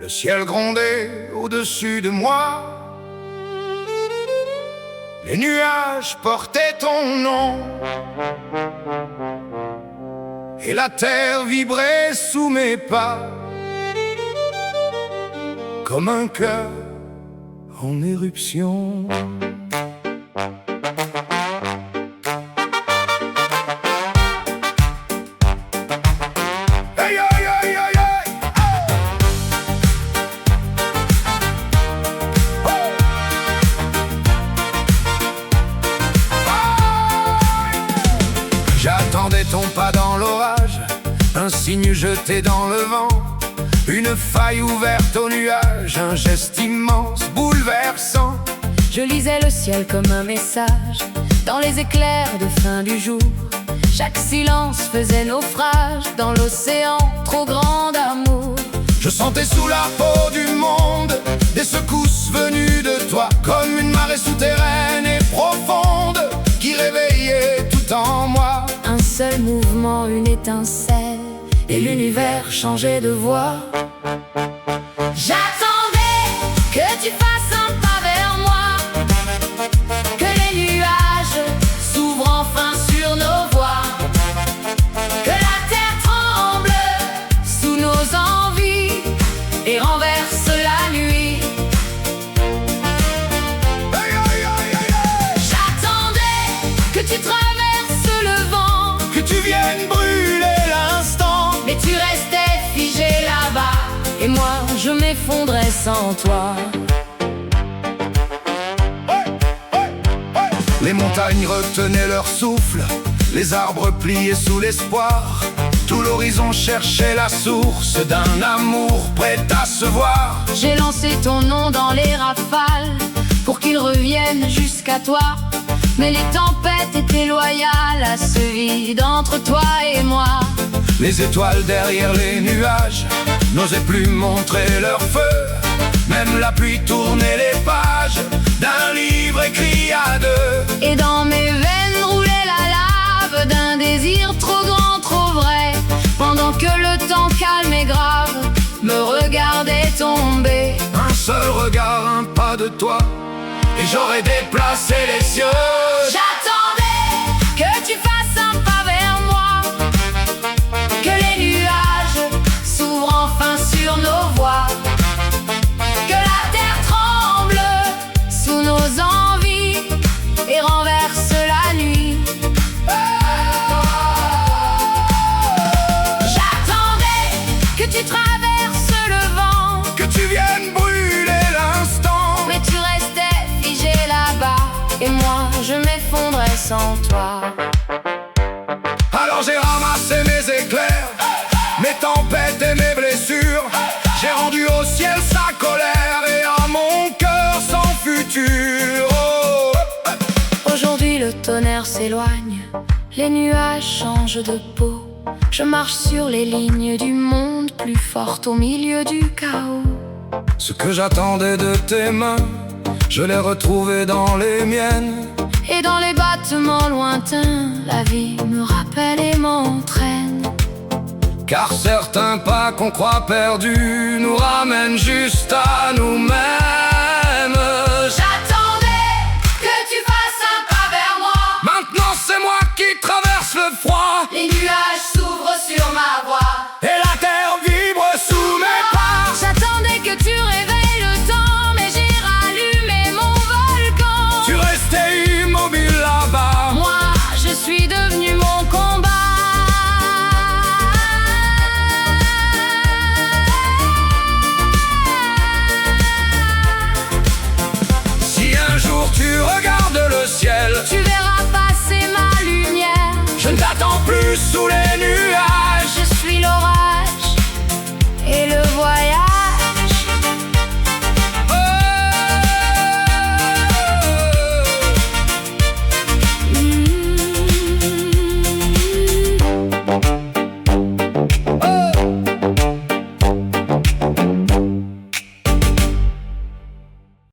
Le ciel grondait au-dessus de moi. Les nuages portaient ton nom. Et la terre vibrait sous mes pas, comme un cœur en éruption. Hey, hey, hey, hey, hey. Oh. J'attendais ton pas dans l'orage, un signe jeté dans le vent, une faille ouverte au nuage, un geste immense, bouleversant. Je lisais le ciel comme un message, dans les éclairs de fin du jour. Chaque silence faisait naufrage, dans l'océan trop grand d'amour. Je sentais sous la peau du monde des secousses venues de toi, comme une marée souterraine et profonde qui réveillait tout en moi. Un seul mouvement, une étincelle, et l'univers changeait de voix. J'attendais que tu fasses un pas vers moi, que les nuages s'ouvrent enfin sur nos voies, que la terre tremble sous nos envies et renverse la nuit. Hey, hey, hey, hey, hey. J'attendais que tu traverses le vent, Que tu viennes brûler l'instant. mais tu restais figé là-bas, et moi je m'effondrais sans toi. Les montagnes retenaient leur souffle, les arbres pliaient sous l'espoir. Tout l'horizon cherchait la source d'un amour prêt à se voir. J'ai lancé ton nom dans les rafales pour qu'il revienne jusqu'à toi, mais les tempêtes étaient loyales à ce vide entre toi et moi. Les étoiles derrière les nuages n'osaient plus montrer leur feu. Même la pluie tournait les pages d'un livre écrit à deux. Et dans mes veines roulait la lave d'un désir trop grand, trop vrai, pendant que le temps calme et grave me regardait tomber. Un seul regard, un pas de toi, et j'aurais déplacé les cieux. J'attendais que tu fasses un pas vers moi, que les nuages s'ouvrent enfin sur nos voies, que la terre tremble sous nos envies et renverse la nuit. J'attendais que tu traverses le vent, Que tu viennes brûler l'instant. mais tu restais figé là-bas, et moi je m'effondrais sans toi. Alors j'ai ramassé mes éclairs, mes tempêtes et mes blessures. J'ai rendu au ciel sa colère et à mon cœur son futur. Oh. Aujourd'hui le tonnerre s'éloigne, les nuages changent de peau. Je marche sur les lignes du monde, plus forte au milieu du chaos. Ce que j'attendais de tes mains, je l'ai retrouvé dans les miennes. Et dans les battements lointains, la vie me rappelle et m'entraîne. Car certains pas qu'on croit perdus nous ramènent juste à nous-mêmes. J'attendais que tu fasses un pas vers moi. Maintenant c'est moi qui traverse le froid, Les nuages s'ouvrent sur ma voie. et la terre vibre sous mes pas. J'attendais que tu réveilles le temps, mais j'ai rallumé mon volcan. Tu restais immobile là-bas. Moi, je suis devenu mon combat. Si un jour tu regardes le ciel, Tu verras passer ma lumière. je ne t'attends plus sous les nuages. Je suis l'orage et le voyage.